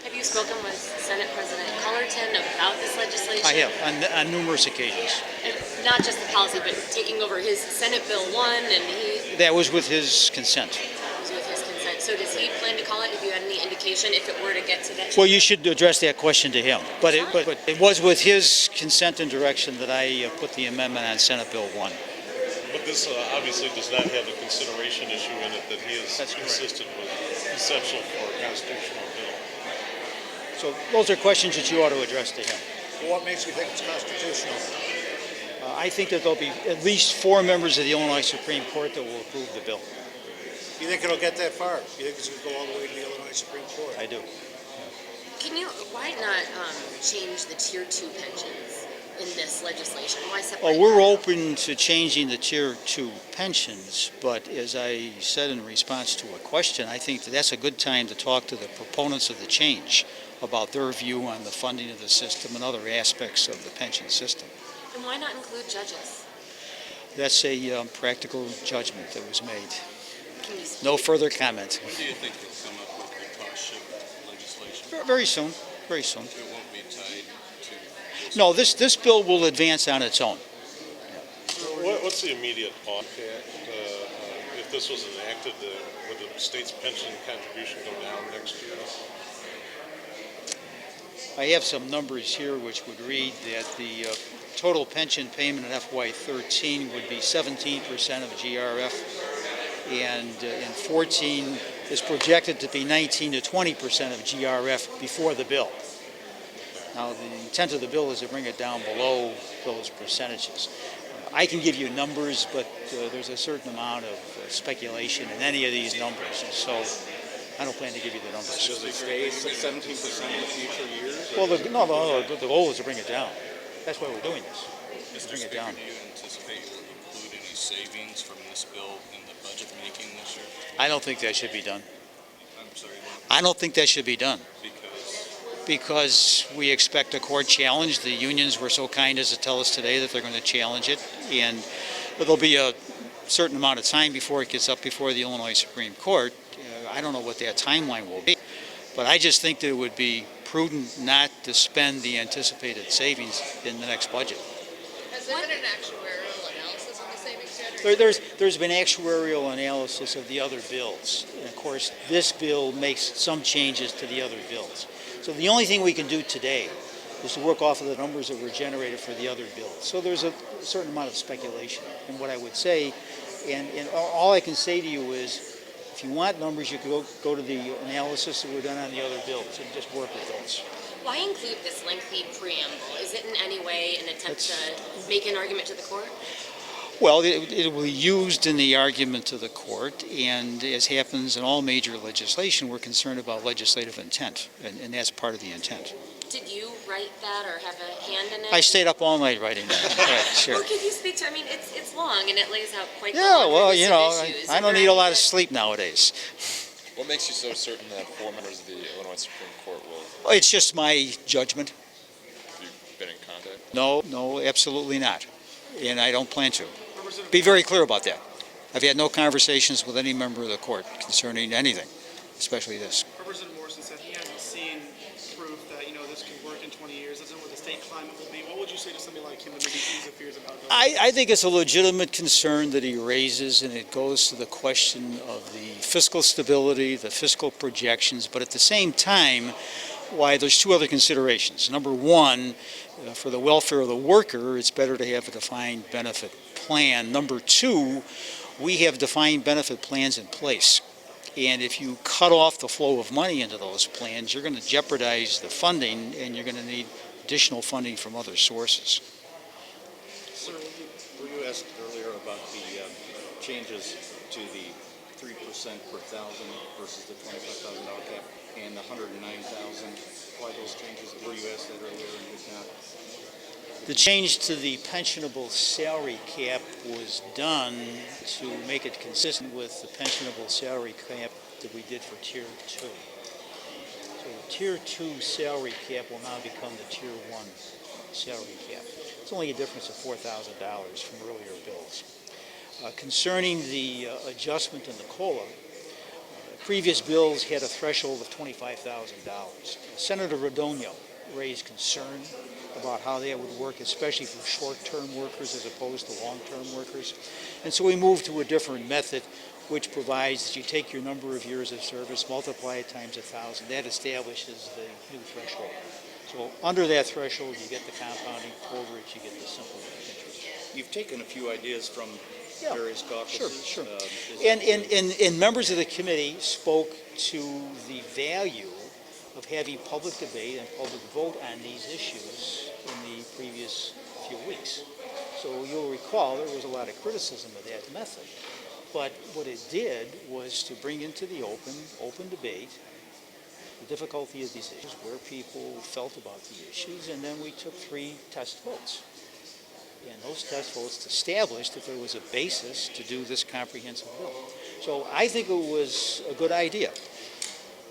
Have you spoken with Senate President Cullerton about this legislation? I have, on numerous occasions. And not just the policy, but taking over his Senate Bill 1, and he That was with his consent. was with his consent. So does he plan to call it? Have you had any indication if it were to get to that? Well, you should address that question to him. But it was with his consent and direction that I put the amendment on Senate Bill 1. But this obviously does not have a consideration issue in it that he has insisted was essential for a constitutional bill. So those are questions that you ought to address to him. Well, what makes you think it's constitutional? I think that there'll be at least 4 members of the Illinois Supreme Court that will approve the bill. You think it'll get that far? You think it's going to go all the way to the Illinois Supreme Court? I do. Why not change the Tier 2 pensions in this legislation? Why separate? Well, we're open to changing the Tier 2 pensions, but as I said in response to a question, I think that that's a good time to talk to the proponents of the change about their view on the funding of the system and other aspects of the pension system. And why not include judges? That's a practical judgment that was made. Can you speak? No further comment. When do you think they'll come up with the cost shift legislation? Very soon, very soon. It won't be tied to... No, this bill will advance on its own. What's the immediate cost? If this was enacted, would the state's pension contribution go down next year? I have some numbers here which would read that the total pension payment in FY13 would be 17% of GRF, and in 14 is projected to be 19 to 20% of GRF before the bill. Now, the intent of the bill is to bring it down below those percentages. I can give you numbers, but there's a certain amount of speculation in any of these numbers, and so I don't plan to give you the numbers. Does it stay 17% in the future years? Well, the goal is to bring it down. That's why we're doing this. Mr. Bring it Speaker, down. do you anticipate you'll include any savings from this bill in the budget making this year? I don't think that should be done. I'm sorry, I don't think that should be done because because we expect a court challenge. The unions were so kind as to tell us today that they're going to challenge it, and there'll be a certain amount of time before it gets up before the Illinois Supreme Court. I don't know what that timeline will be, but I just think that it would be prudent not to spend the anticipated savings in the next budget. Has there been an actuarial analysis on the savings yet? There's been actuarial analysis of the other bills, and of course this bill makes some changes to the other bills. So the only thing we can do today is to work off of the numbers that were generated for the other bills. So there's a certain amount of speculation. And what I would say, and all I can say to you is, if you want numbers, you can go to the analysis that were done on the other bills and just work with those. Why include this lengthy preamble? Is it in any way an attempt to make an argument to the court? Well, it will be used in the argument to the court, and as happens in all major legislation, we're concerned about legislative intent, and that's part of the intent. Did you write that or have a hand in it? I stayed up all night writing that. Right, sure. Well, could you speak to? I mean, it's long and it lays out quite. Yeah, the laundry well, list you of know, issues. I don't need a lot of sleep nowadays. What makes you so certain that 4 members of the Illinois Supreme Court will? Well, it's just my judgment. Have you been in contact? No, absolutely not, and I don't plan to. Be very clear about that. I've had no conversations with any member of the court concerning anything, especially this. Representative Morrison said he hasn't seen proof that this can work in 20 years. Doesn't know what the state climate will be. What would you say to somebody like him that maybe sees the fears about it? I think it's a legitimate concern that he raises, and it goes to the question of the fiscal stability, the fiscal projections, but at the same time, why there's 2 other considerations. Number one, for the welfare of the worker, it's better to have a defined benefit plan. Number 2, we have defined benefit plans in place. And if you cut off the flow of money into those plans, you're going to jeopardize the funding, and you're going to need additional funding from other sources. Sir, were you asked earlier about the changes to the 3% per thousand versus the $25,000 cap and the $109,000? Why those changes? Were you asked that earlier and did not? The change to the pensionable salary cap was done to make it consistent with the pensionable salary cap that we did for Tier 2. So the Tier 2 salary cap will now become the Tier 1 salary cap. It's only a difference of $4,000 from earlier bills. Concerning the adjustment in the COLA, previous bills had a threshold of $25,000. Senator Rodonio raised concern about how that would work, especially for short-term workers as opposed to long-term workers. And so we moved to a different method, which provides that you take your number of years of service, multiply it times 1,000. That establishes the new threshold. So under that threshold, you get the compounding. Over it, you get the simple interest. You've taken a few ideas from Yeah, various caucuses. sure. Is And, that- and members of the committee spoke to the value of having public debate and public vote on these issues in the previous few weeks. So you'll recall there was a lot of criticism of that method. But what it did was to bring into the open debate the difficulty of these issues, where people felt about the issues, and then we took 3 test votes. And those test votes established that there was a basis to do this comprehensive bill. So I think it was a good idea.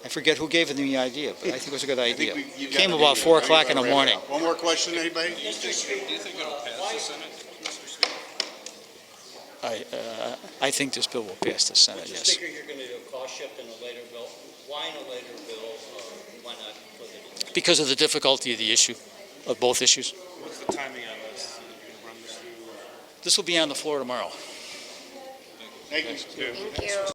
I forget who gave them the idea, but I think it was a good idea. you got Came it. about 4 o'clock in the morning. One more question, anybody? Do you think it'll pass the Senate, Mr. Speaker? I think this bill will pass the Senate, Mr. yes. Speaker, you're going to do a cost shift in a later bill. Why in a later bill? Why not put it in? Because of the difficulty of the issue, of both issues. What's the timing on this? You can run this through. This will be on the floor tomorrow. Thank you. Thank you.